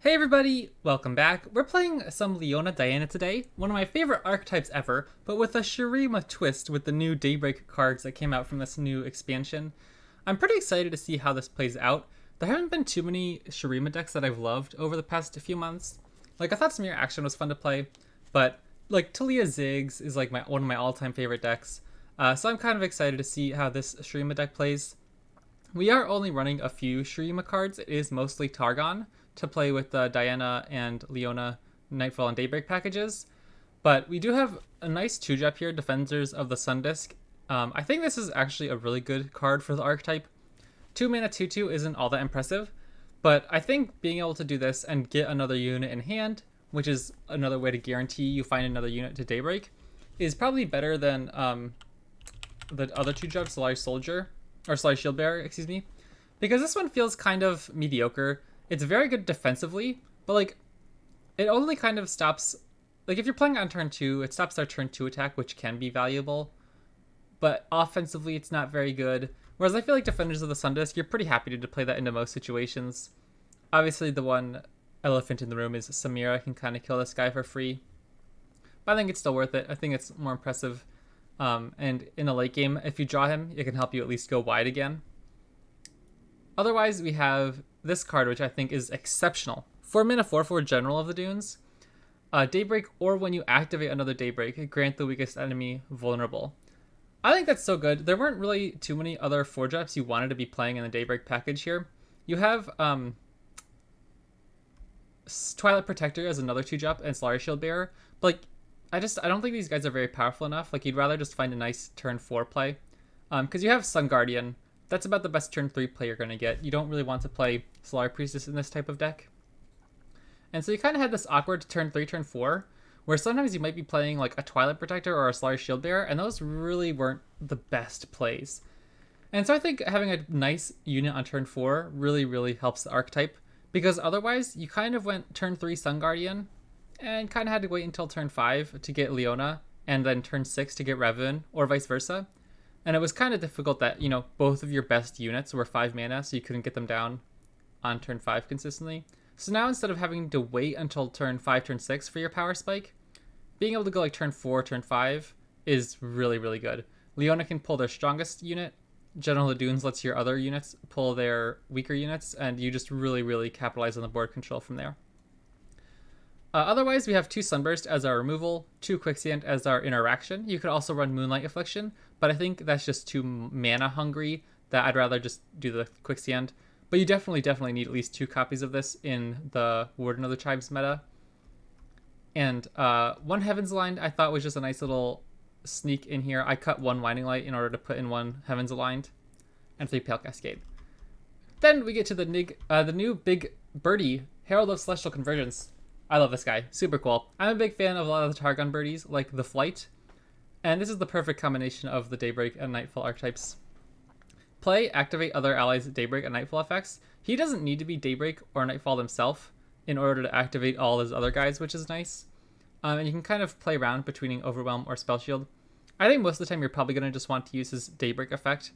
Hey everybody, welcome back. We're playing some Leona Diana today, one of my favorite archetypes ever, but with a Shurima twist with the new Daybreak cards that came out from this new expansion. I'm pretty excited to see how this plays out. There haven't been too many Shurima decks that I've loved over the past few months. Like, I thought Smear Action was fun to play, but like Talia Ziggs is like one of my all-time favorite decks. So I'm kind of excited to see how this Shurima deck plays. We are only running a few Shurima cards. It is mostly Targon to play with the Diana and Leona Nightfall and Daybreak packages. But we do have a nice 2-drop here, Defenders of the Sun Disk. I think this is actually a really good card for the archetype. 2 mana 2/2 isn't all that impressive, but I think being able to do this and get another unit in hand, which is another way to guarantee you find another unit to Daybreak, is probably better than the other 2-drop, Slash Soldier, or Slash Shield Bearer, excuse me. Because this one feels kind of mediocre. It's very good defensively, but like it only kind of stops, like if you're playing on turn 2, it stops their turn 2 attack, which can be valuable. But offensively, it's not very good. Whereas I feel like Defenders of the Sun Disk, you're pretty happy to play that into most situations. Obviously, the one elephant in the room is Samira can kind of kill this guy for free. But I think it's still worth it. I think it's more impressive. And in a late game, if you draw him, it can help you at least go wide again. Otherwise, we have this card, which I think is exceptional. 4 mana 4/4 General of the Dunes. Daybreak, or when you activate another Daybreak, grant the weakest enemy vulnerable. I think that's so good. There weren't really too many other 4-drops you wanted to be playing in the Daybreak package here. You have Twilight Protector as another 2-drop and Solari Shield Bearer. But like, I don't think these guys are very powerful enough. Like, you'd rather just find a nice turn 4 play. Because you have Sun Guardian. That's about the best turn 3 play you're going to get. You don't really want to play Solari Priestess in this type of deck. And so you kind of had this awkward turn 3, turn 4, where sometimes you might be playing like a Twilight Protector or a Solari Shield Bearer, and those really weren't the best plays. And so I think having a nice unit on turn 4 really, really helps the archetype, because otherwise you kind of went turn 3 Sun Guardian, and kind of had to wait until turn 5 to get Leona, and then turn 6 to get Revan, or vice versa. And it was kind of difficult that, both of your best units were 5 mana, so you couldn't get them down on turn 5 consistently. So now instead of having to wait until turn 5, turn 6 for your power spike, being able to go like turn 4, turn 5 is really, really good. Leona can pull their strongest unit. General Ladoons lets your other units pull their weaker units, and you just really, really capitalize on the board control from there. Otherwise, we have 2 Sunburst as our removal, 2 Quicksand as our interaction. You could also run Moonlight Affliction, but I think that's just too mana hungry that I'd rather just do the Quicksand. But you definitely need at least 2 copies of this in the Warden of the Tribes meta. And 1 Heaven's Aligned I thought was just a nice little sneak in here. I cut 1 Winding Light in order to put in 1 Heaven's Aligned, and 3 Pale Cascade. Then we get to the new big birdie, Herald of Celestial Convergence. I love this guy. Super cool. I'm a big fan of a lot of the Targon birdies, like the Flight. And this is the perfect combination of the Daybreak and Nightfall archetypes. Play, activate other allies' Daybreak and Nightfall effects. He doesn't need to be Daybreak or Nightfall himself in order to activate all his other guys, which is nice. And you can kind of play around between Overwhelm or Spell Shield. I think most of the time you're probably going to just want to use his Daybreak effect.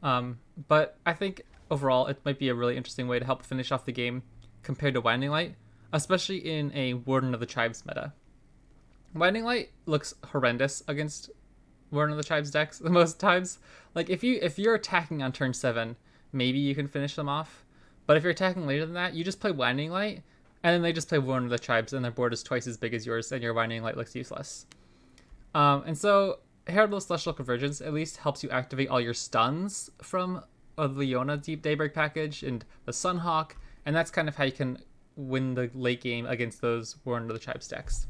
But I think overall it might be a really interesting way to help finish off the game compared to Winding Light, especially in a Warden of the Tribes meta. Winding Light looks horrendous against Warden of the Tribes decks the most times. Like, if you're attacking on turn 7, maybe you can finish them off. But if you're attacking later than that, you just play Winding Light, and then they just play Warden of the Tribes, and their board is twice as big as yours, and your Winding Light looks useless. And so Herald of Celestial Convergence at least helps you activate all your stuns from a Leona Deep Daybreak package and the Sunhawk, and that's kind of how you can win the late game against those Warden of the Tribes decks.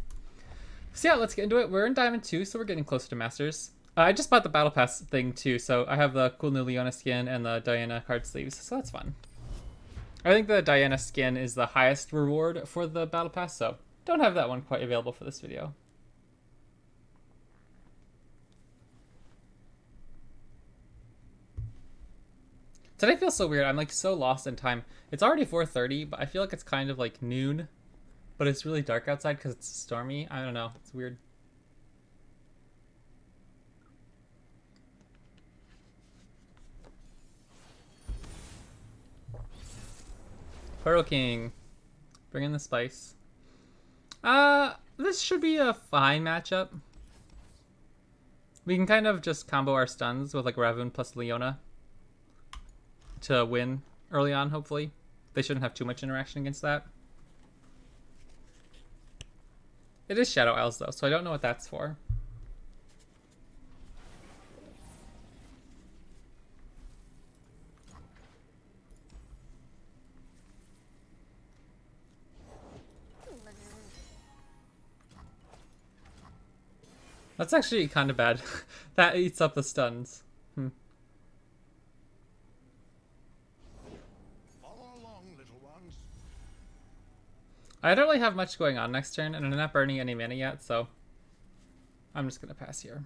So yeah, let's get into it. We're in Diamond 2, so we're getting closer to Masters. I just bought the Battle Pass thing too, so I have the cool new Leona skin and the Diana card sleeves, so that's fun. I think the Diana skin is the highest reward for the Battle Pass, so don't have that one quite available for this video. Today feels so weird. I'm like so lost in time. It's already 4:30, but I feel like it's kind of like noon, but it's really dark outside because it's stormy. I don't know. It's weird. Poro King. Bring in the spice. This should be a fine matchup. We can kind of just combo our stuns with like Ravun plus Leona to win early on, hopefully. They shouldn't have too much interaction against that. It is Shadow Isles though, so I don't know what that's for. That's actually kind of bad. That eats up the stuns. Follow along, little ones. I don't really have much going on next turn, and I'm not burning any mana yet, so I'm just gonna pass here.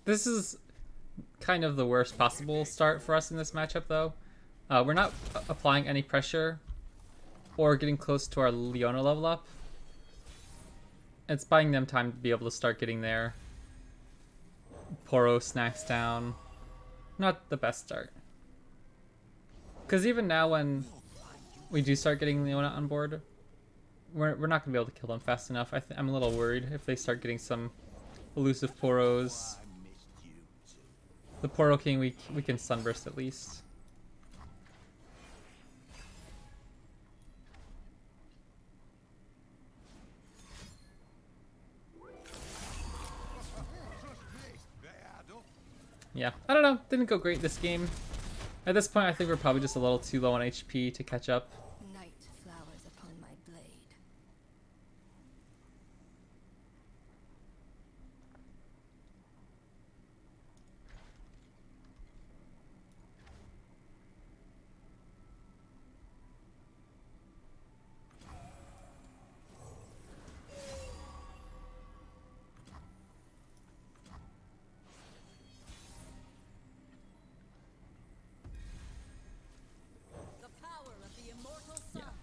This is kind of the worst possible start for us in this matchup, though. We're not applying any pressure or getting close to our Leona level up. It's buying them time to be able to start getting there. Poro snacks down. Not the best start. Because even now when we do start getting Leona on board, we're not going to be able to kill them fast enough. I'm a little worried if they start getting some elusive Poros. The Poro King we can Sunburst at least. Yeah, I don't know. Didn't go great this game. At this point, I think we're probably just a little too low on HP to catch up. Night flowers upon my blade.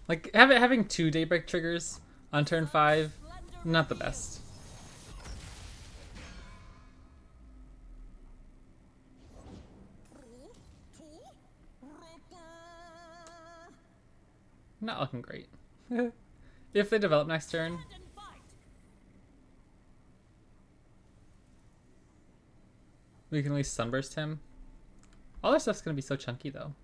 Like, having 2 Daybreak triggers on turn 5, not the best. Not looking great. If they develop next turn. We can at least Sunburst him. All our stuff's gonna be so chunky, though.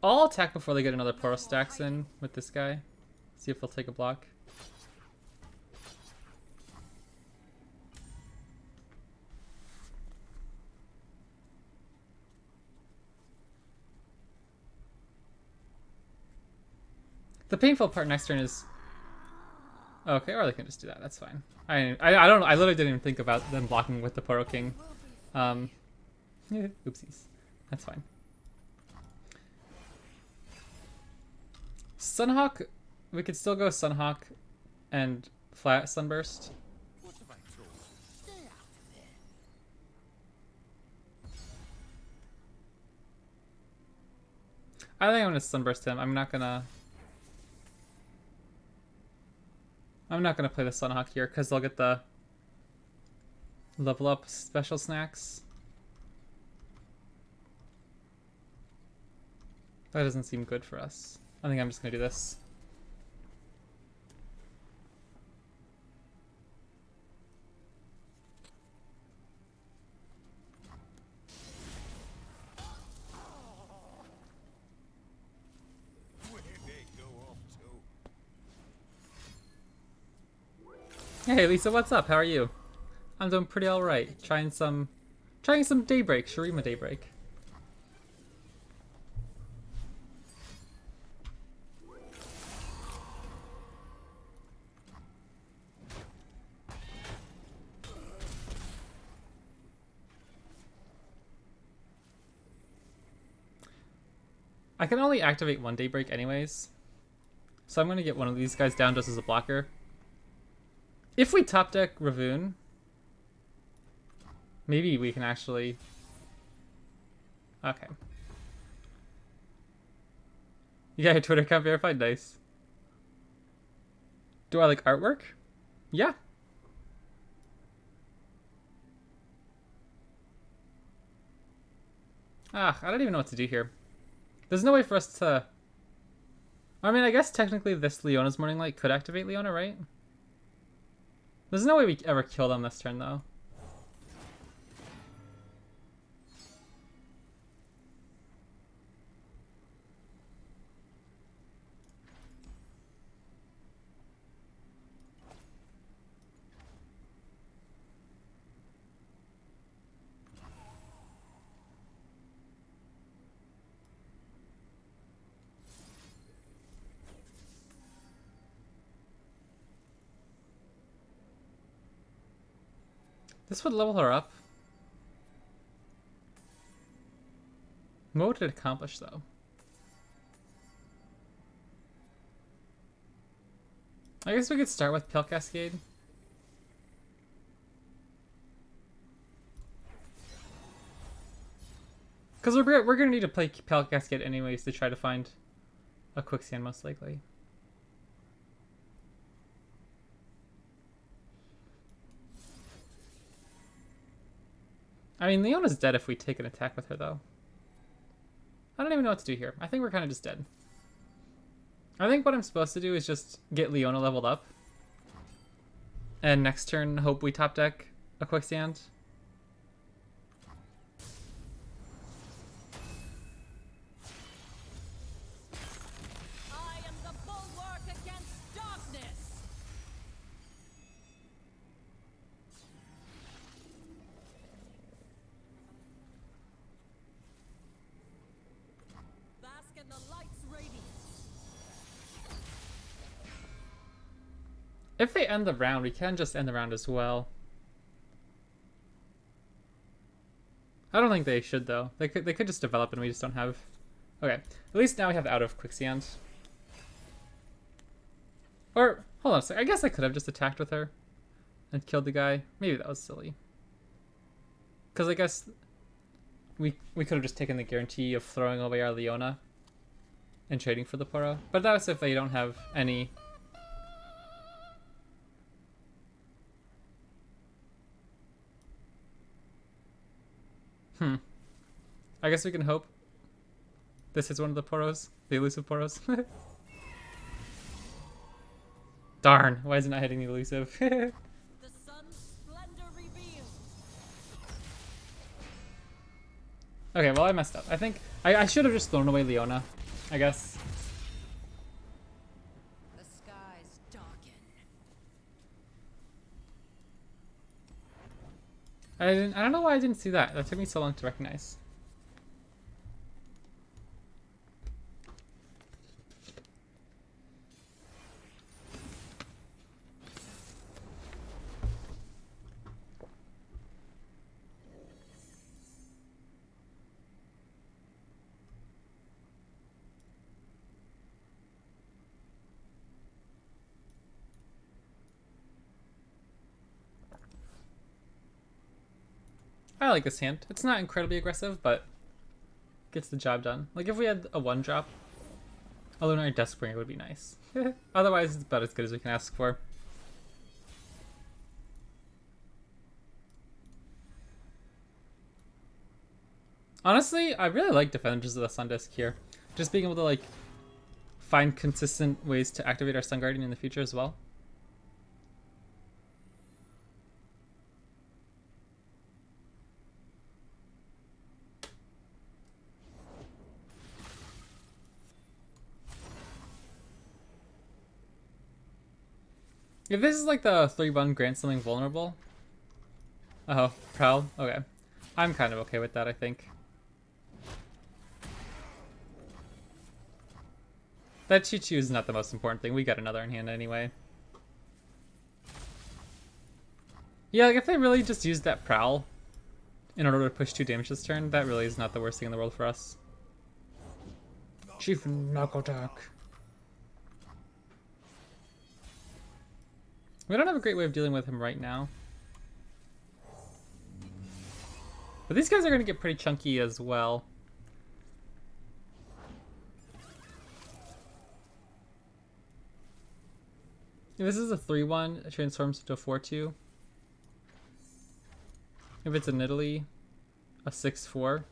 I'll attack before they get another Poro stacks in with this guy. See if they'll take a block. The painful part next turn is... Okay, or they can just do that. That's fine. I don't know. I literally didn't even think about them blocking with the Poro King. Oopsies. That's fine. Sunhawk, we could still go Sunhawk and flat Sunburst. I think I'm gonna Sunburst him. I'm not gonna play the Sunhawk here because they'll get the level up special snacks. That doesn't seem good for us. I think I'm just gonna do this. Hey Lisa, what's up? How are you? I'm doing pretty alright. Trying some Daybreak, Shurima Daybreak. I can only activate 1 Daybreak anyways. So I'm gonna get one of these guys down just as a blocker. If we top deck Ravun, maybe we can actually... Okay. You got your Twitter account verified? Nice. Do I like artwork? Yeah. I don't even know what to do here. There's no way for us to... I mean, I guess technically this Leona's Morning Light could activate Leona, right? There's no way we ever kill them this turn, though. This would level her up. What would it accomplish, though? I guess we could start with Pale Cascade. Because we're going to need to play Pale Cascade anyways to try to find a Quicksand, most likely. I mean, Leona's dead if we take an attack with her, though. I don't even know what to do here. I think we're kind of just dead. I think what I'm supposed to do is just get Leona leveled up. And next turn, hope we top deck a Quicksand. I am the bulwark against darkness. Bask in the light's radiance. If they end the round, we can just end the round as well. I don't think they should, though. They could just develop and we just don't have... Okay, at least now we have out of Quicksand. Or, hold on a sec. I guess I could have just attacked with her and killed the guy. Maybe that was silly. Because I guess we could have just taken the guarantee of throwing away our Leona and trading for the Poro. But that's if they don't have any... I guess we can hope this is one of the Poros, the elusive Poros. Darn, why isn't it hitting the elusive? The sun's splendor revealed. Okay, well I messed up. I think I should have just thrown away Leona, I guess. The skies darken. I don't know why I didn't see that. That took me so long to recognize. I like this hand. It's not incredibly aggressive, but gets the job done. Like if we had a 1-drop, a Lunar Deathbringer would be nice. Otherwise, it's about as good as we can ask for. Honestly, I really like Defenders of the Sun Disk here. Just being able to like find consistent ways to activate our Sun Guardian in the future as well. If this is like the 3-1 grant something vulnerable. Oh, Prowl? Okay. I'm kind of okay with that, I think. That Chi-Chu is not the most important thing. We got another in hand anyway. Yeah, like if they really just used that Prowl in order to push 2 damage this turn, that really is not the worst thing in the world for us. Chief Knuckle Attack. We don't have a great way of dealing with him right now. But these guys are going to get pretty chunky as well. If this is a 3-1, it transforms into a 4-2. If it's in Italy, a 6-4.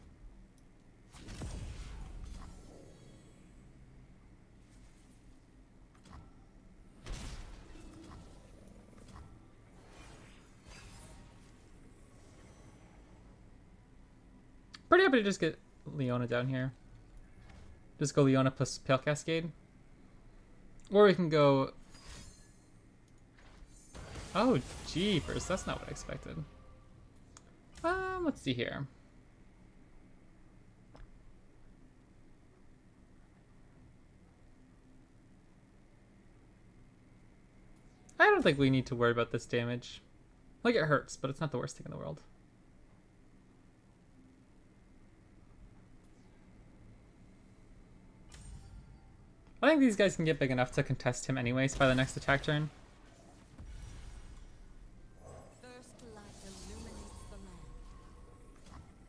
pretty happy to just get Leona down here. Just go Leona plus Pale Cascade. Or we can go... Oh, jeepers. That's not what I expected. Let's see here. I don't think we need to worry about this damage. Like, it hurts, but it's not the worst thing in the world. I think these guys can get big enough to contest him anyways by the next attack turn. First light illuminates the land.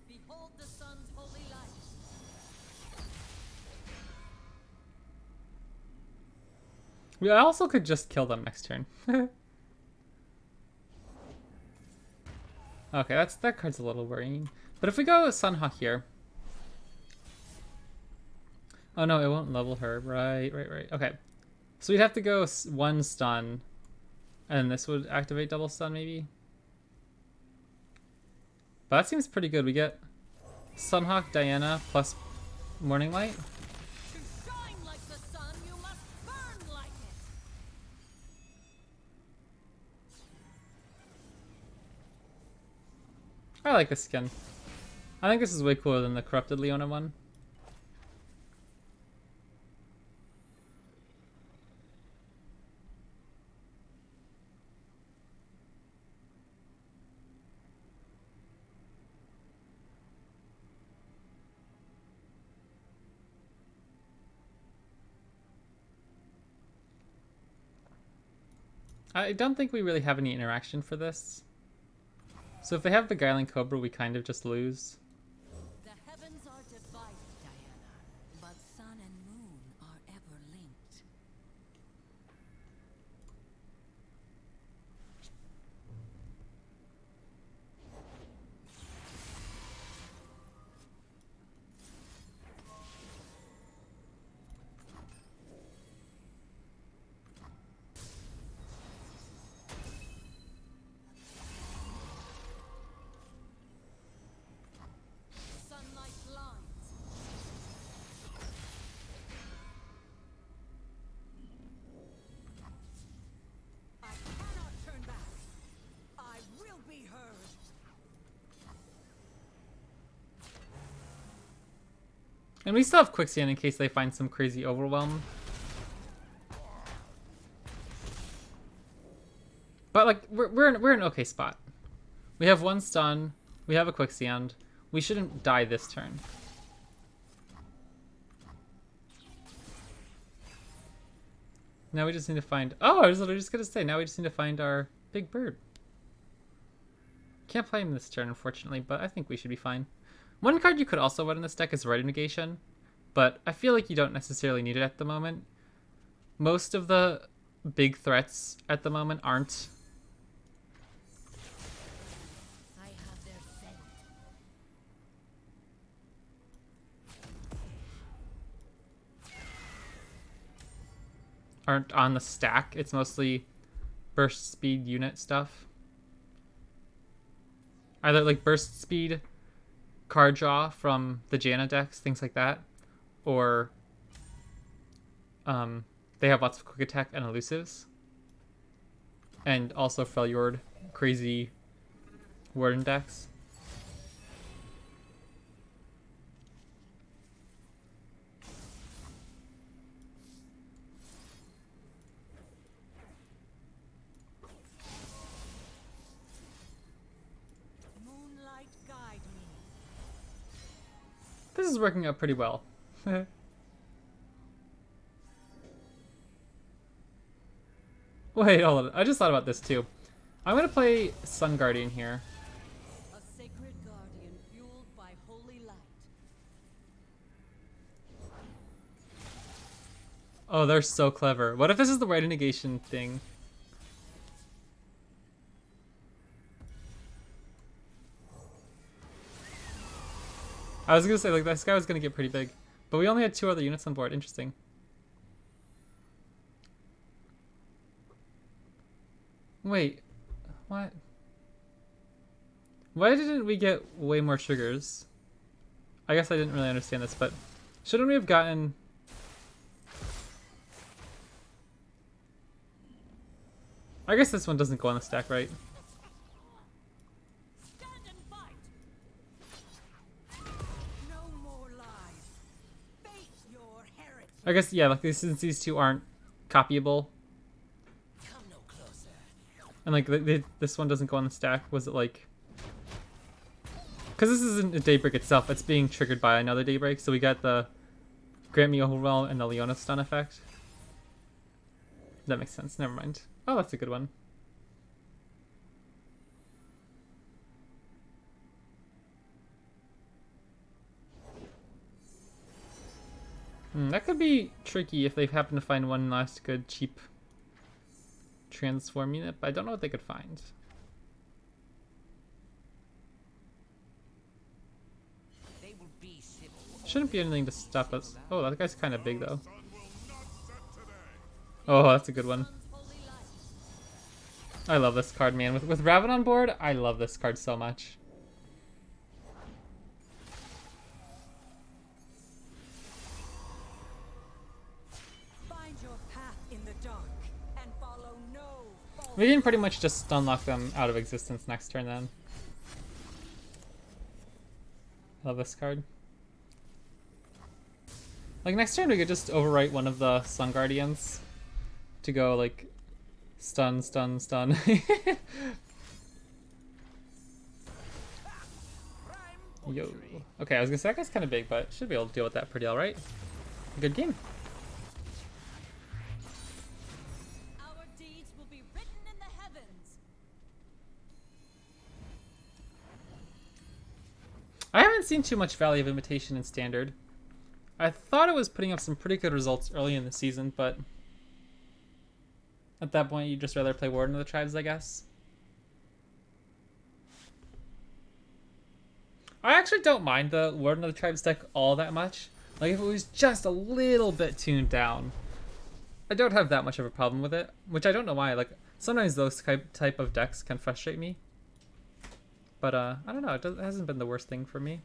Behold the sun's holy light. We also could just kill them next turn. Okay, that card's a little worrying. But if we go Sunhawk here... Oh no, it won't level her. Right. Okay. So we'd have to go 1 stun. And this would activate double stun, maybe? But that seems pretty good. We get Sunhawk, Diana, plus Morning Light. To shine like the sun, you must burn like it. I like this skin. I think this is way cooler than the Corrupted Leona one. I don't think we really have any interaction for this. So if they have Beguiling Cobra, we kind of just lose. The heavens are divided, Diana. But sun and moon are ever linked. Sunlight blinds. I cannot turn back. I will be heard. And we still have Quicksand in case they find some crazy overwhelm. But like we're in an okay spot. We have 1 stun, we have a Quicksand. We shouldn't die this turn. Now we just need to find... Oh, I was literally just gonna say, now we just need to find our big bird. Can't play him this turn, unfortunately, but I think we should be fine. One card you could also run in this deck is Right Negation, but I feel like you don't necessarily need it at the moment. Most of the big threats at the moment aren't. I have their scent. Aren't on the stack. It's mostly burst speed unit stuff. Either like burst speed, card draw from the Janna decks, things like that, or they have lots of quick attack and elusives, and also Freljord crazy Warden decks. Moonlight guide me. This is working out pretty well. Wait, hold on. I just thought about this too. I'm gonna play Sun Guardian here. A sacred guardian fueled by holy light. Oh, they're so clever. What if this is the Right Negation thing? I was gonna say, like, this guy was gonna get pretty big. But we only had 2 other units on board. Interesting. Wait. What? Why didn't we get way more triggers? I guess I didn't really understand this, but shouldn't we have gotten... I guess this one doesn't go on the stack, right? Stand and fight. No more lies. Face your heritage. I guess, yeah, like since these two aren't copyable, Come no closer. and like this one doesn't go on the stack, was it like... Because this isn't a Daybreak itself, it's being triggered by another Daybreak, so we got the Grant Me Overwhelm and the Leona stun effect. That makes sense, never mind. Oh, that's a good one. That could be tricky if they happen to find one last good, cheap transform unit, but I don't know what they could find. They will be civil. Shouldn't be anything to stop us. Oh, that guy's kind of big, though. Sun will not set today. Oh, that's a good one. Sun's holy light. I love this card, man. With Raven on board, I love this card so much. Find your path in the dark and follow no false. We can pretty much just unlock them out of existence next turn, then. Love this card. Like, next turn we could just overwrite one of the Sun Guardians to go, like, stun, stun, stun. Yo. Okay, I was gonna say that guy's kind of big, but should be able to deal with that pretty alright. Good game. Our deeds will be written in the heavens. I haven't seen too much Valley of Imitation in Standard. I thought it was putting up some pretty good results early in the season, but at that point you'd just rather play Warden of the Tribes, I guess. I actually don't mind the Warden of the Tribes deck all that much. Like, if it was just a little bit tuned down, I don't have that much of a problem with it, which I don't know why. Like, sometimes those type of decks can frustrate me. But, I don't know, it hasn't been the worst thing for me.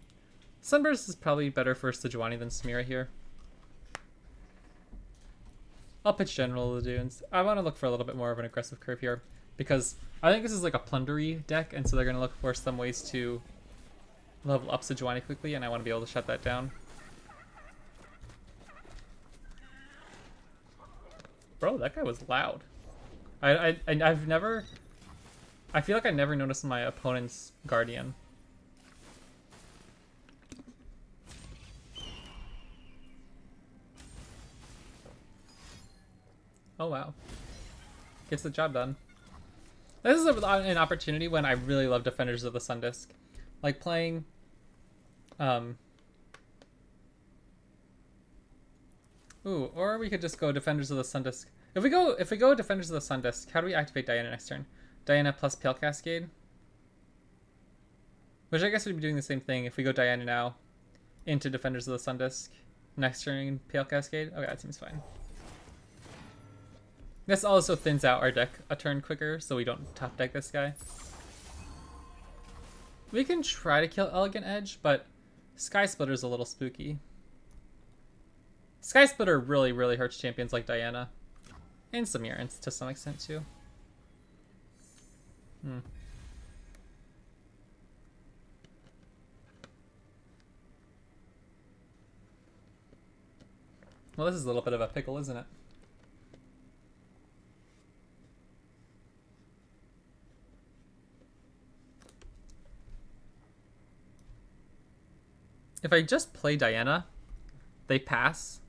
Sunburst is probably better for Sejuani than Samira here. I'll pitch General of the Dunes. I want to look for a little bit more of an aggressive curve here, because I think this is like a plundery deck, and so they're going to look for some ways to level up Sejuani quickly, and I want to be able to shut that down. Bro, that guy was loud. I've never... I feel like I never noticed my opponent's Guardian. Oh wow. Gets the job done. This is an opportunity when I really love Defenders of the Sun Disk. Like playing... Ooh, or we could just go Defenders of the Sun Disk. If we go Defenders of the Sun Disk, how do we activate Diana next turn? Diana plus Pale Cascade? Which I guess we'd be doing the same thing if we go Diana now into Defenders of the Sun Disk. Next turn Pale Cascade? Okay, that seems fine. This also thins out our deck a turn quicker, so we don't top deck this guy. We can try to kill Elegant Edge, but Sky Splitter's a little spooky. Sky Splitter really, really hurts champions like Diana. And Samira to some extent too. Well, this is a little bit of a pickle, isn't it? If I just play Diana, they pass.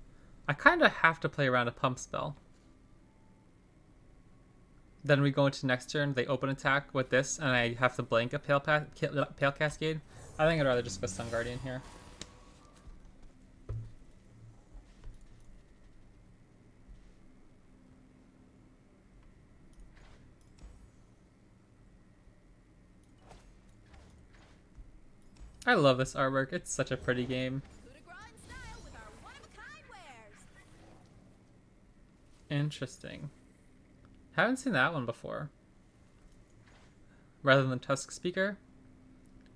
I kind of have to play around a pump spell. Then we go into next turn, they open attack with this, and I have to blank a Pale Cascade. I think I'd rather just go Sun Guardian here. I love this artwork. It's such a pretty game. Coup de grace style with our one-of-a-kind wares. Interesting. Haven't seen that one before. Rather than Tusk Speaker.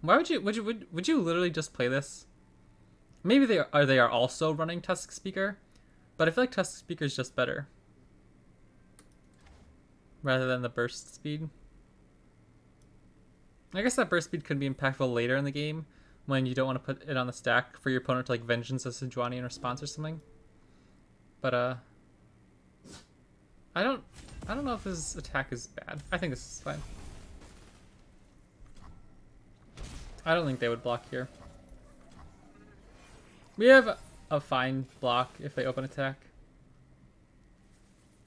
Why would you literally just play this Maybe they are also running Tusk Speaker, but I feel like Tusk Speaker is just better rather than the burst speed. I guess that burst speed could be impactful later in the game when you don't want to put it on the stack for your opponent to like Vengeance a Sejuani in response or something. But I don't know if this attack is bad. I think this is fine. I don't think they would block here. We have a fine block if they open attack.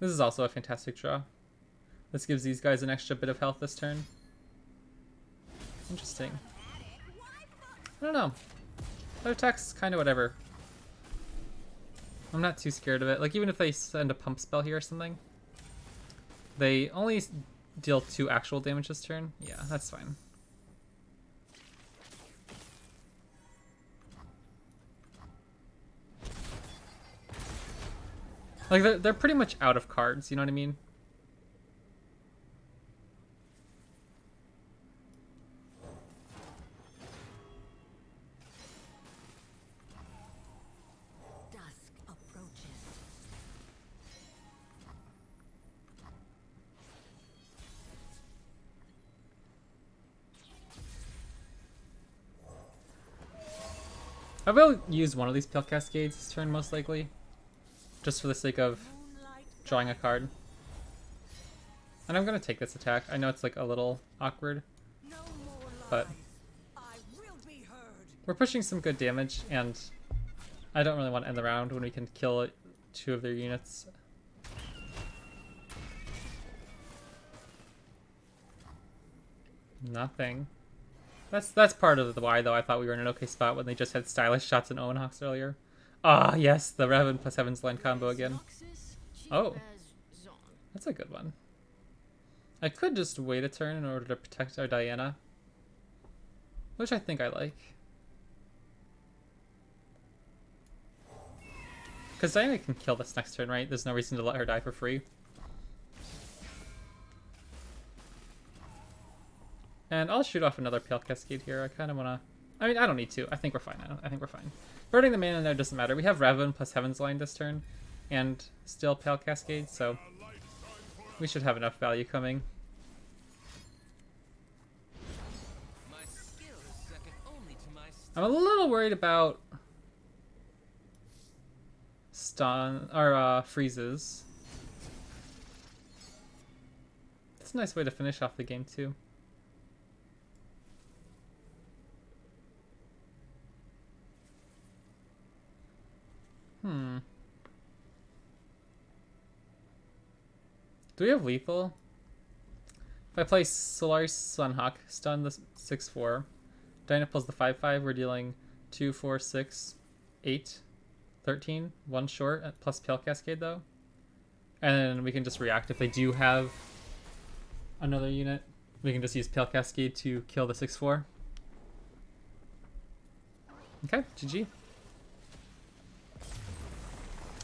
This is also a fantastic draw. This gives these guys an extra bit of health this turn. Interesting. I don't know. That attack's kind of whatever. I'm not too scared of it. Like, even if they send a pump spell here or something, they only deal 2 actual damage this turn. Yeah, that's fine. Like, they're pretty much out of cards, you know what I mean? Dusk approaches. I will use one of these Pale Cascades this turn, most likely. Just for the sake of drawing a card. And I'm going to take this attack. I know it's like a little awkward, but we're pushing some good damage, and I don't really want to end the round when we can kill 2 of their units. Nothing. That's part of the why, though. I thought we were in an okay spot when they just had stylish shots in Owen Hawks earlier. Ah, yes, the Revan plus Heaven's Land combo again. Oh, that's a good one. I could just wait a turn in order to protect our Diana, which I think I like. Because Diana can kill this next turn, right? There's no reason to let her die for free. And I'll shoot off another Pale Cascade here. I kind of want to... I mean, I don't need to. I think we're fine. I think we're fine. Burning the mana in there doesn't matter. We have Revan plus Heaven's Line this turn, and still Pale Cascade, so we should have enough value coming. I'm a little worried about stun or freezes. It's a nice way to finish off the game too. Do we have lethal? If I play Solaris Sunhawk, stun the 6/4, Diana pulls the 5/5, we're dealing 2, 4, 6, 8, 13, 1 short, plus Pale Cascade though. And then we can just react if they do have another unit. We can just use Pale Cascade to kill the 6/4. Okay, GG.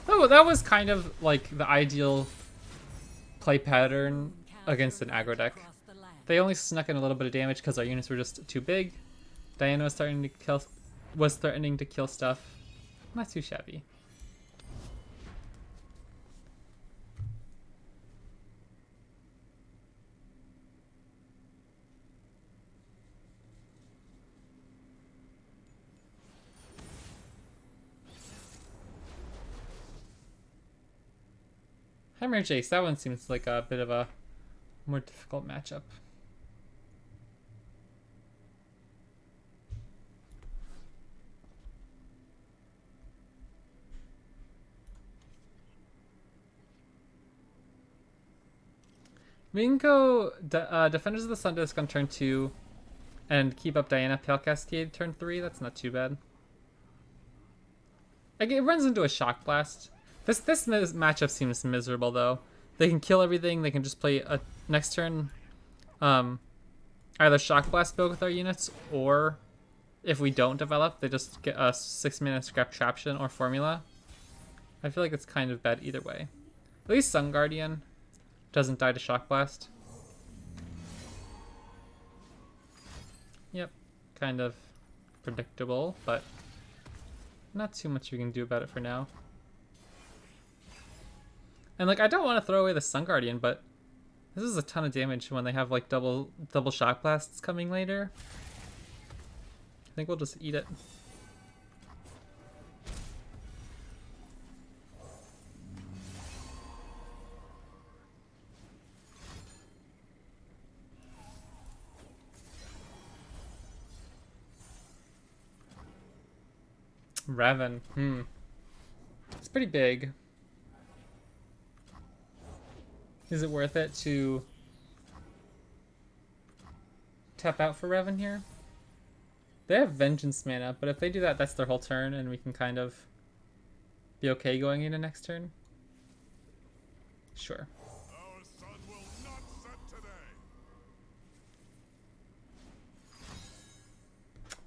Oh, that was kind of like the ideal play pattern against an aggro deck. They only snuck in a little bit of damage because our units were just too big. Diana was threatening to kill stuff. Not too shabby. Hammer Jace, that one seems like a bit of a more difficult matchup. We can go Defenders of the Sun Disk on turn 2 and keep up Diana Pale Cascade turn 3. That's not too bad. Like, it runs into a Shock Blast. This matchup seems miserable though. They can kill everything. They can just play a next turn, either Shock Blast build with our units, or if we don't develop, they just get a 6-mana Scrap Traption or Formula. I feel like it's kind of bad either way. At least Sun Guardian doesn't die to Shock Blast. Yep, kind of predictable, but not too much we can do about it for now. And like, I don't want to throw away the Sun Guardian, but this is a ton of damage when they have like double shock blasts coming later. I think we'll just eat it. Raven. It's pretty big. Is it worth it to tap out for Raven here? They have Vengeance mana, but if they do that, that's their whole turn, and we can kind of be okay going into next turn. Sure. Our sun will not set today.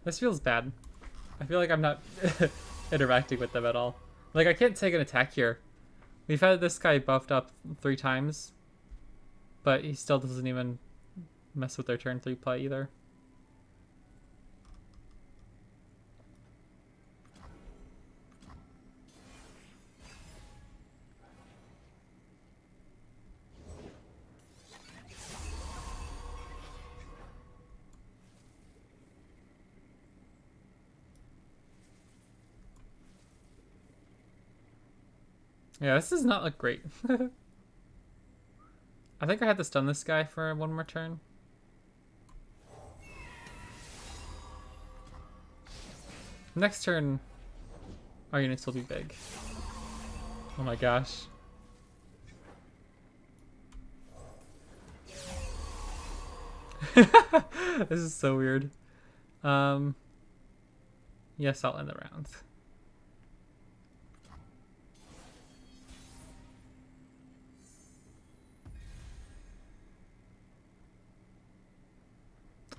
This feels bad. I feel like I'm not interacting with them at all. Like, I can't take an attack here. We've had this guy buffed up 3 times, but he still doesn't even mess with their turn 3 play either. Yeah, this does not look great. I think I had to stun this guy for 1 more turn. Next turn, our units will be big. Oh my gosh. This is so weird. Yes, I'll end the round.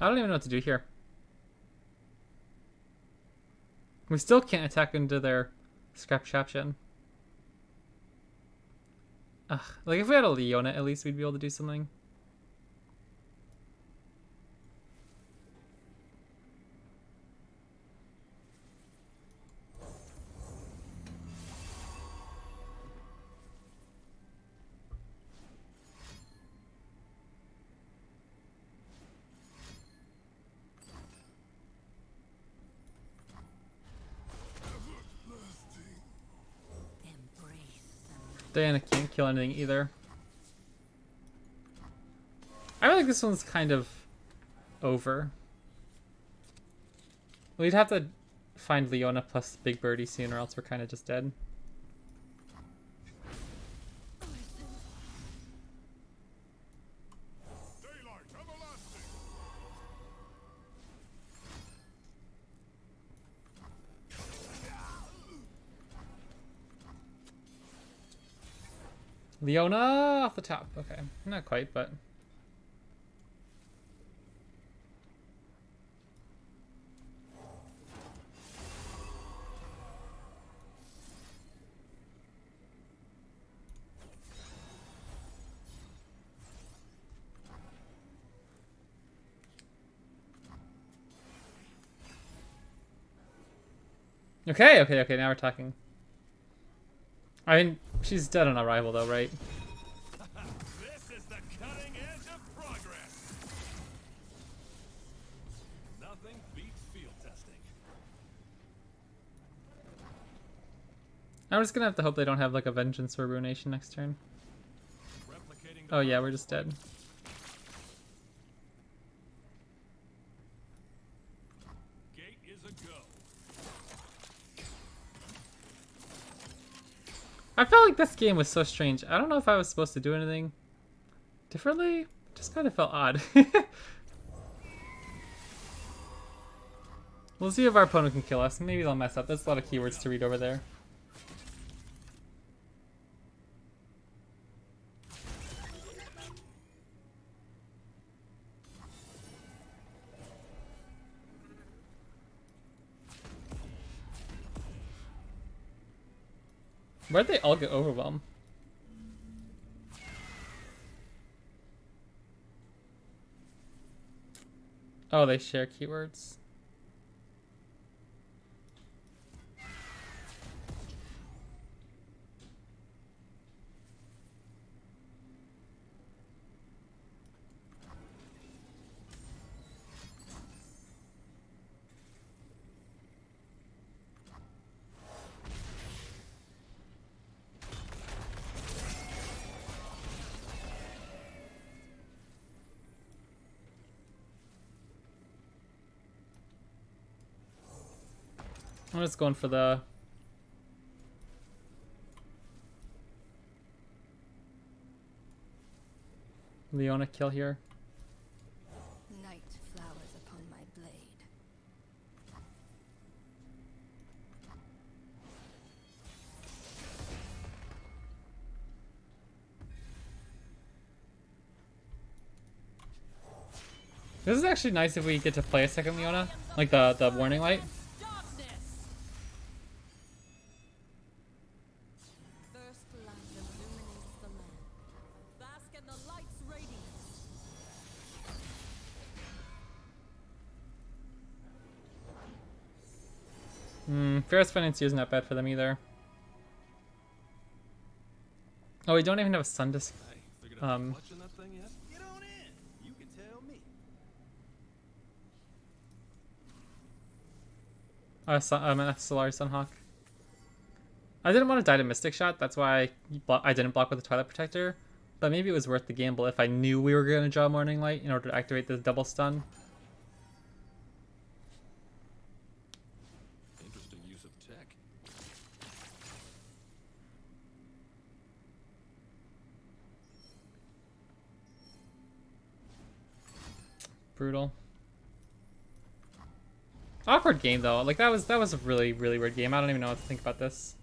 I don't even know what to do here. We still can't attack into their Scrap Shapshin. Ugh, like if we had a Leona, at least we'd be able to do something. Diana can't kill anything either. I feel like this one's kind of over. We'd have to find Leona plus Big Birdie soon, or else we're kind of just dead. Daylight everlasting. Leona off the top. Okay, not quite, but okay. Now we're talking. I mean, she's dead on arrival, though, right? This is the cutting edge of progress. Nothing beats field testing. I'm just gonna have to hope they don't have like a Vengeance or Ruination next turn. Replicating. Oh yeah, we're just dead. Gate is a go. I felt like this game was so strange. I don't know if I was supposed to do anything differently. It just kind of felt odd. We'll see if our opponent can kill us. Maybe they'll mess up. There's a lot of keywords to read over there. Where'd they all get overwhelmed? Oh, they share keywords. I'm just going for the Leona kill here. Night flowers upon my blade. This is actually nice if we get to play a second Leona, like the warning light. Darkness. First light illuminates the land. Bask in the light's radiance. Ferris Financier is not bad for them either. Oh, we don't even have a sun disc. Hey, figured out clutch in that thing yet? Get on in. You can tell me. I'm a Solari Sunhawk. I didn't want to die to Mystic Shot, that's why I didn't block with the Twilight Protector. But maybe it was worth the gamble if I knew we were going to draw Morning Light in order to activate the double stun. Interesting use of tech. Brutal. Awkward game though. Like that was a really weird game. I don't even know what to think about this.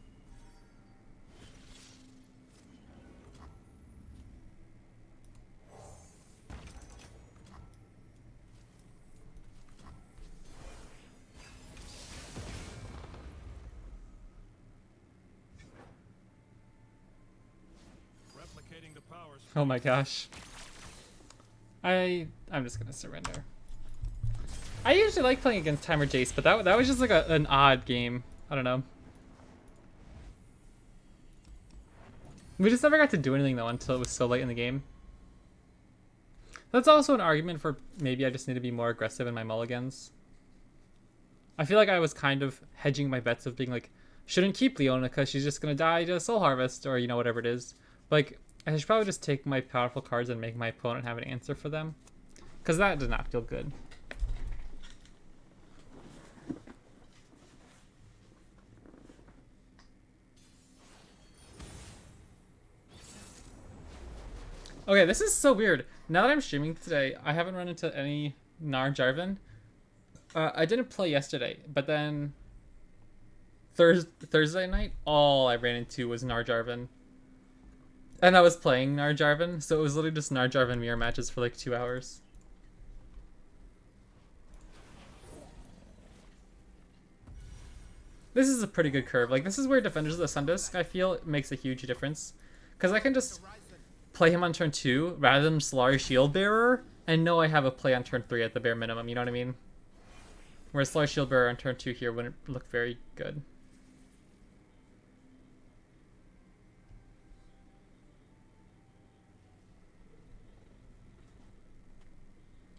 Replicating the powers. Oh my gosh. I'm just gonna surrender. I usually like playing against Timer Jace, but that was just like an odd game. I don't know. We just never got to do anything though until it was so late in the game. That's also an argument for maybe I just need to be more aggressive in my mulligans. I feel like I was kind of hedging my bets of being like, shouldn't keep Leona because she's just gonna die to Soul Harvest or, you know, whatever it is. But, like, I should probably just take my powerful cards and make my opponent have an answer for them. Because that does not feel good. Okay, this is so weird. Now that I'm streaming today, I haven't run into any Nar Jarvan. I didn't play yesterday, but then Thursday night, all I ran into was Nar Jarvan. And I was playing Nar Jarvan, so it was literally just Nar Jarvan mirror matches for like 2 hours. This is a pretty good curve. Like, this is where Defenders of the Sun Disk, I feel, makes a huge difference. Because I can just play him on turn 2 rather than Solari Shield Bearer, and know I have a play on turn 3 at the bare minimum, you know what I mean? Whereas Solari Shield Bearer on turn 2 here wouldn't look very good.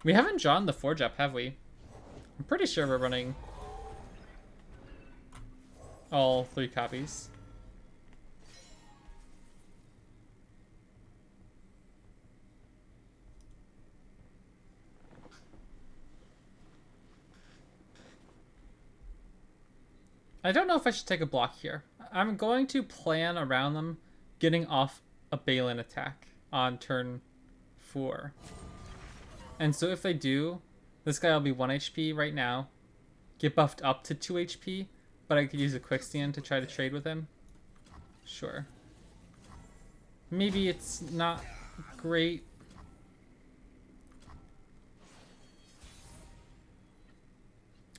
We haven't drawn the Forge up, have we? I'm pretty sure we're running all 3 copies. I don't know if I should take a block here. I'm going to plan around them getting off a Balin attack on turn 4. And so if they do, this guy will be 1 HP right now, get buffed up to 2 HP, but I could use a quick stand to try to trade with him. Sure. Maybe it's not great.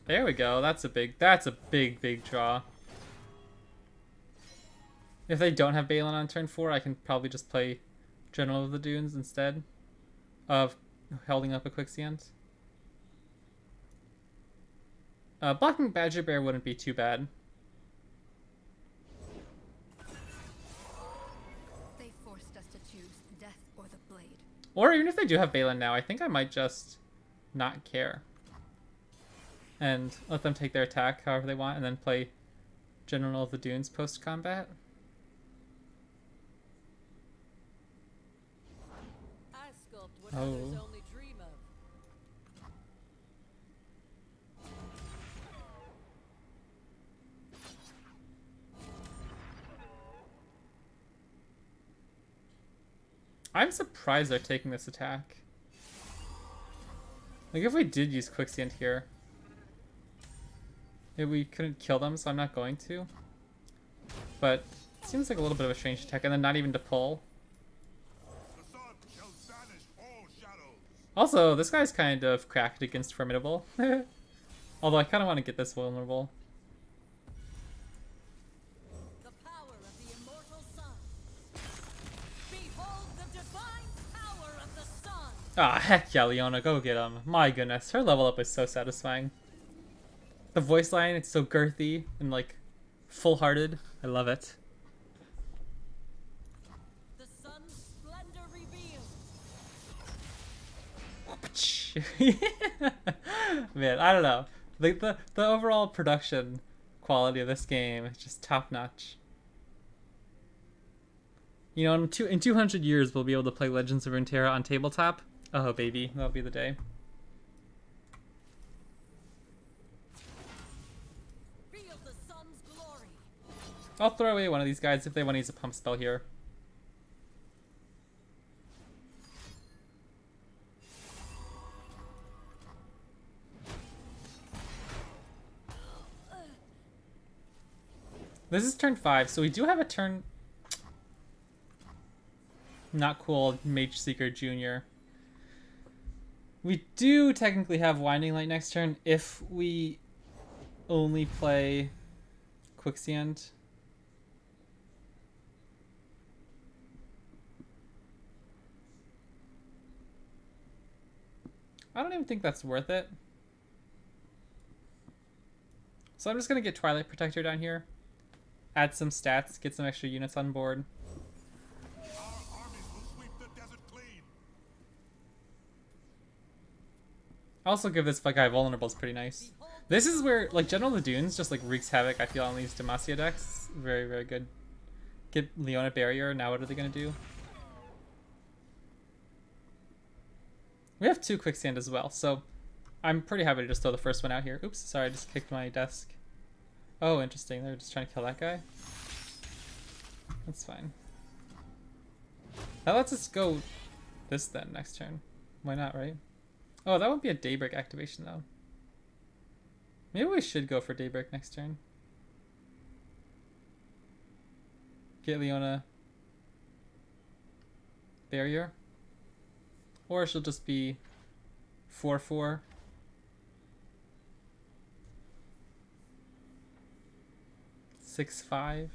There we go. That's a big draw. If they don't have Balin on turn 4, I can probably just play General of the Dunes instead of holding up a quicksand. Blocking Badger Bear wouldn't be too bad. They forced us to choose death or the blade. Or even if they do have Balin now, I think I might just not care. And let them take their attack however they want, and then play General of the Dunes post-combat. I sculpt what Oh. others only dream of. I'm surprised they're taking this attack. Like, if we did use Quicksand here, maybe we couldn't kill them, so I'm not going to. But it seems like a little bit of a strange attack, and then not even to pull. The sun shall banish all shadows. Also, this guy's kind of cracked against Formidable. Although I kind of want to get this vulnerable. The power of the immortal sun. Behold the divine power of the sun. Ah, heck yeah, Leona, go get him. My goodness, her level up is so satisfying. The voice line, it's so girthy and like full-hearted. I love it. The sun's splendor revealed. Man, I don't know. Like the overall production quality of this game is just top notch. You know, in 200 years we'll be able to play Legends of Runeterra on tabletop. Oh baby, that'll be the day. Feel the sun's glory. I'll throw away one of these guys if they want to use a pump spell here. This is turn 5, so we do have a turn... Not cool, Mage Seeker Jr. We do technically have Winding Light next turn if we only play Quicksand. I don't even think that's worth it. So I'm just going to get Twilight Protector down here. Add some stats, get some extra units on board. Our armies will sweep the desert clean. Also give this guy vulnerable is pretty nice. This is where, like, General of the Dunes just, like, wreaks havoc, I feel, on these Demacia decks. Very, very good. Get Leona Barrier, now what are they going to do? We have 2 Quicksand as well, so I'm pretty happy to just throw the first one out here. Oops, sorry, I just kicked my desk. Oh, interesting. They're just trying to kill that guy. That's fine. That lets us go this then next turn. Why not, right? Oh, that won't be a Daybreak activation, though. Maybe we should go for Daybreak next turn. Get Leona Barrier. Or she'll just be 4/4. Six, 5.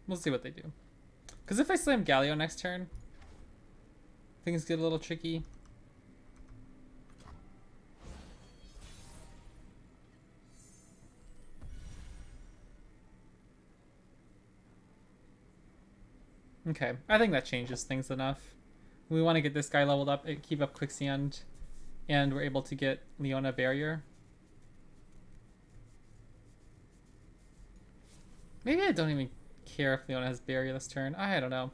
We'll see what they do. Because if I slam Galio next turn, things get a little tricky. Okay, I think that changes things enough. We want to get this guy leveled up, keep up Quicksand, and we're able to get Leona Barrier. Maybe I don't even care if Leona has Barrier this turn. I don't know.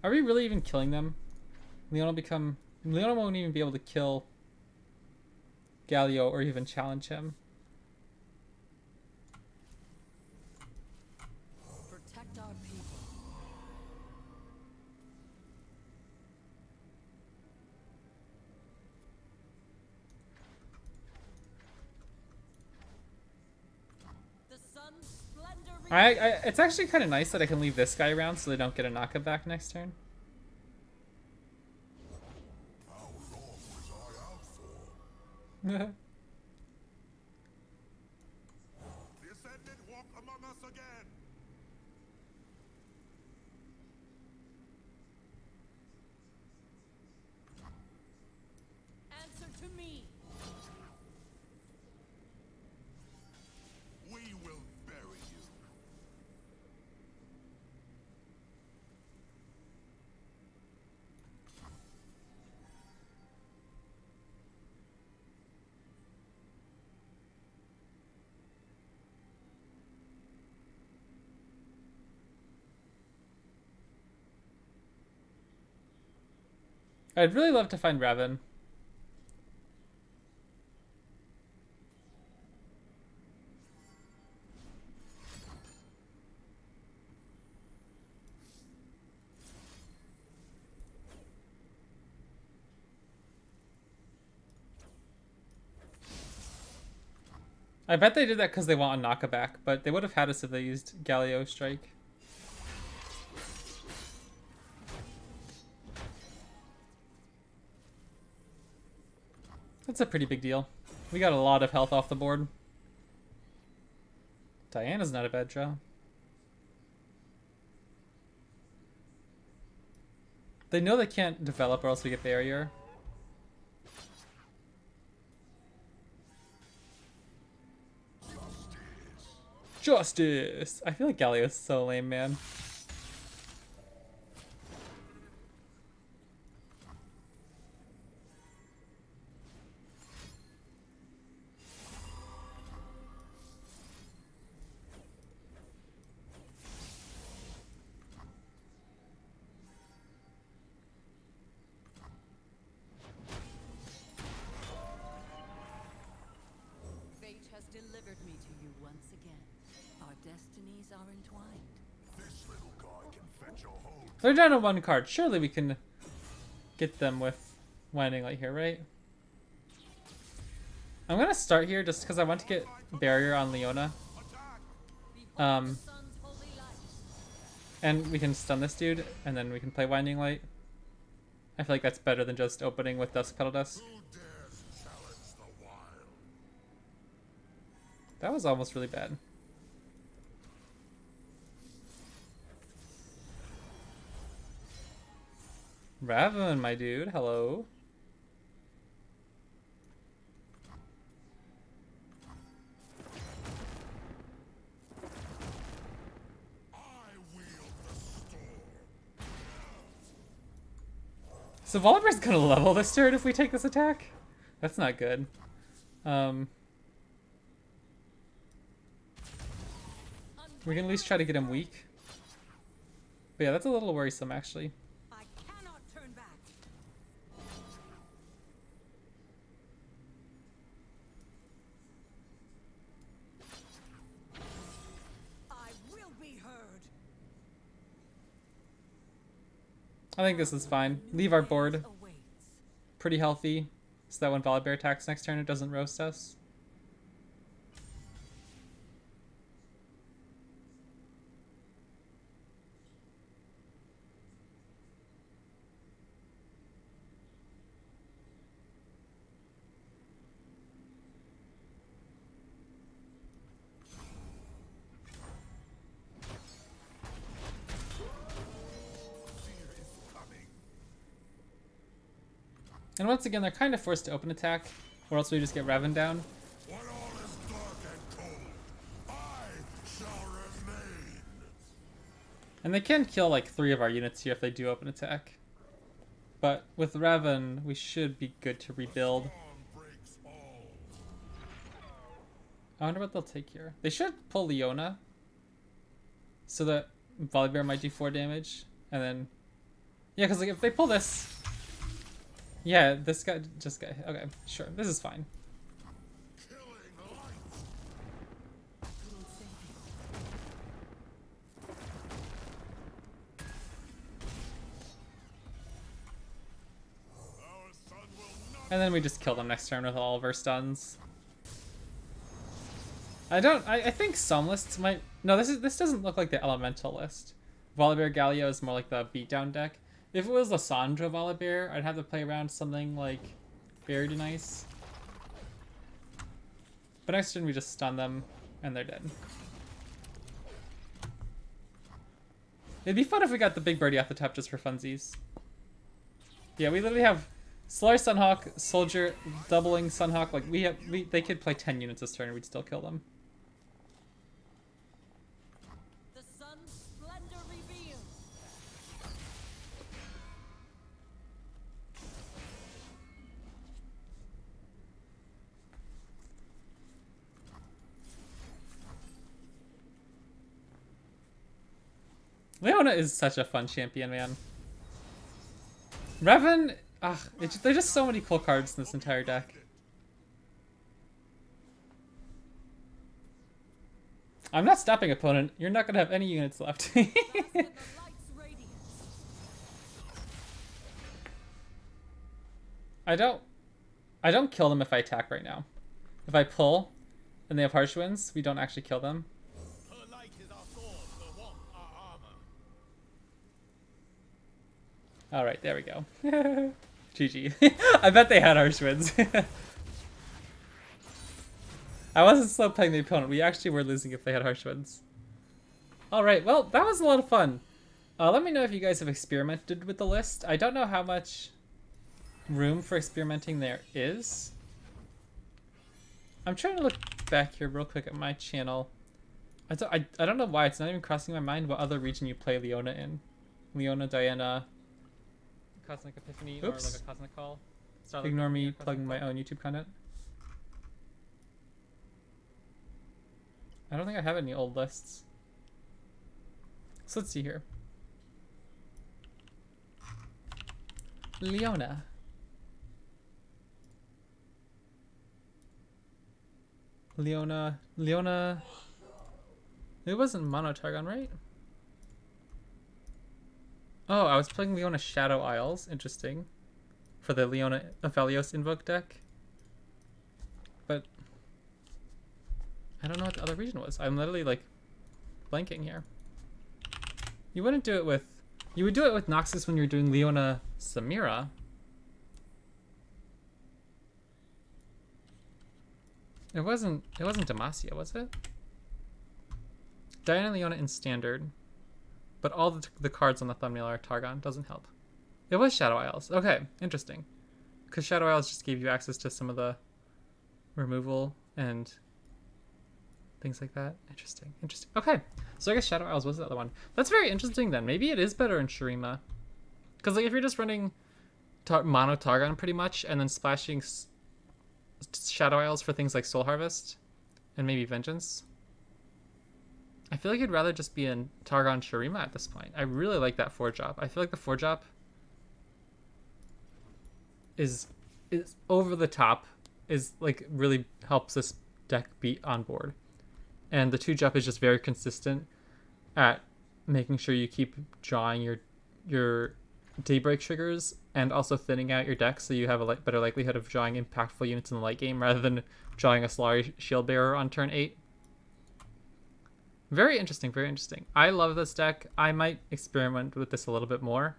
Are we really even killing them? Leona won't even be able to kill Galio or even challenge him. Protect our people. The sun's splendor revealed. It's actually kind of nice that I can leave this guy around so they don't get a knockback next turn. How long was I out for? The Ascended walk among us again. Answer to me. We will bury you. I'd really love to find Revan. I bet they did that because they want a knockaback, but they would have had us if they used Galio Strike. That's a pretty big deal. We got a lot of health off the board. Diana's not a bad draw. They know they can't develop or else we get barrier. Justice! I feel like Galio is so lame, man. Fate has delivered me to you once again. Our destinies are entwined. This little guy can fetch a whole. They're down to 1 card. Surely we can get them with Winding Light here, right? I'm gonna start here just because I want to get barrier on Leona. Behold the sun's holy light. And we can stun this dude, and then we can play Winding Light. I feel like that's better than just opening with Dusk Petal Dust. Who dares challenge the wild? That was almost really bad. Raven, my dude, hello. I wield the storm. So Volibear's gonna level this turn if we take this attack? That's not good. We can at least try to get him weak. But yeah, that's a little worrisome actually. I cannot turn back. I will be heard. I think this is fine. Leave our board Awaits. pretty healthy so that when Volibear attacks next turn it doesn't roast us. Fear is coming. And once again, they're kind of forced to open attack, or else we just get Raven down. When all is dark and cold, I shall remain. And they can kill like 3 of our units here if they do open attack. But with Raven, we should be good to rebuild. Dawn breaks all. I wonder what they'll take here. They should pull Leona, so that Volibear might do 4 damage, and then... Yeah, because like, if they pull this... Yeah, this guy just got... Okay, sure, this is fine. Killing light. Our sun will not. And then we just kill them next turn with all of our stuns. I think some lists might... No, this doesn't look like the elemental list. Volibear Galio is more like the beatdown deck. If it was Lissandra Volibear, I'd have to play around something like Very Nice. But next turn we just stun them and they're dead. It'd be fun if we got the big birdie off the top just for funsies. Yeah, we literally have Solaris Sunhawk, Soldier, doubling Sunhawk. Like they could play 10 units this turn and we'd still kill them. The sun's splendor revealed. Leona is such a fun champion, man. Revan, there's just so many cool cards in this entire deck. I'm not stopping, opponent. You're not gonna have any units left. Bask in the light's radiance. I don't kill them if I attack right now. If I pull, and they have harsh winds, we don't actually kill them. Her light is our sword, her warmth our armor. All right, there we go. GG. I bet they had harsh winds. I wasn't slow playing the opponent. We actually were losing if they had harsh winds. All right, well, that was a lot of fun. Let me know if you guys have experimented with the list. I don't know how much room for experimenting there is. I'm trying to look back here real quick at my channel. I don't know why it's not even crossing my mind what other region you play Leona in. Leona, Diana, Cosmic Epiphany, or like a Cosmic Call. Starlight Ignore me Cosmic plugging Call. my own YouTube content. I don't think I have any old lists. So let's see here. Leona. Leona. It wasn't Mono Targon, right? Oh, I was playing Leona Shadow Isles. Interesting. For the Leona Aphelios Invoke deck. But I don't know what the other region was. I'm literally like blanking here. You wouldn't do it with... You would do it with Noxus when you're doing Leona Samira. It wasn't Demacia, was it? Diana and Leona in Standard. But all the cards on the thumbnail are Targon. Doesn't help. It was Shadow Isles. Okay, interesting. Because Shadow Isles just gave you access to some of the removal and things like that. Interesting. Okay, so I guess Shadow Isles was the other one. That's very interesting then. Maybe it is better in Shurima. Because like if you're just running mono Targon pretty much and then splashing Shadow Isles for things like Soul Harvest and maybe Vengeance, I feel like you'd rather just be in Targon Shurima at this point. I really like that 4-drop. I feel like the 4-drop is over the top, is like really helps this deck beat on board. And the 2-drop is just very consistent at making sure you keep drawing your Daybreak triggers and also thinning out your deck so you have a better likelihood of drawing impactful units in the late game rather than drawing a Solari Shield Bearer on turn 8. Very interesting, very interesting. I love this deck. I might experiment with this a little bit more.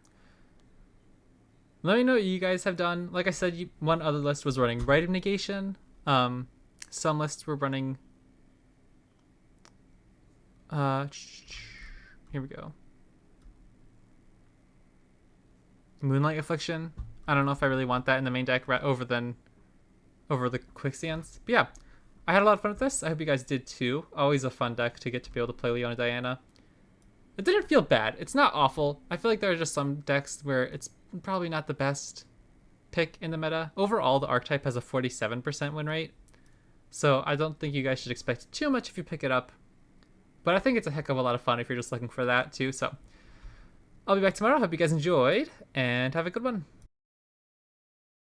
Let me know what you guys have done. Like I said, one other list was running Rite of Negation. Some lists were running... here we go. Moonlight Affliction. I don't know if I really want that in the main deck over the Quicksands. But yeah, I had a lot of fun with this. I hope you guys did too. Always a fun deck to get to be able to play Leona Diana. It didn't feel bad. It's not awful. I feel like there are just some decks where it's probably not the best pick in the meta. Overall, the archetype has a 47% win rate. So I don't think you guys should expect too much if you pick it up. But I think it's a heck of a lot of fun if you're just looking for that too. So I'll be back tomorrow. Hope you guys enjoyed and have a good one.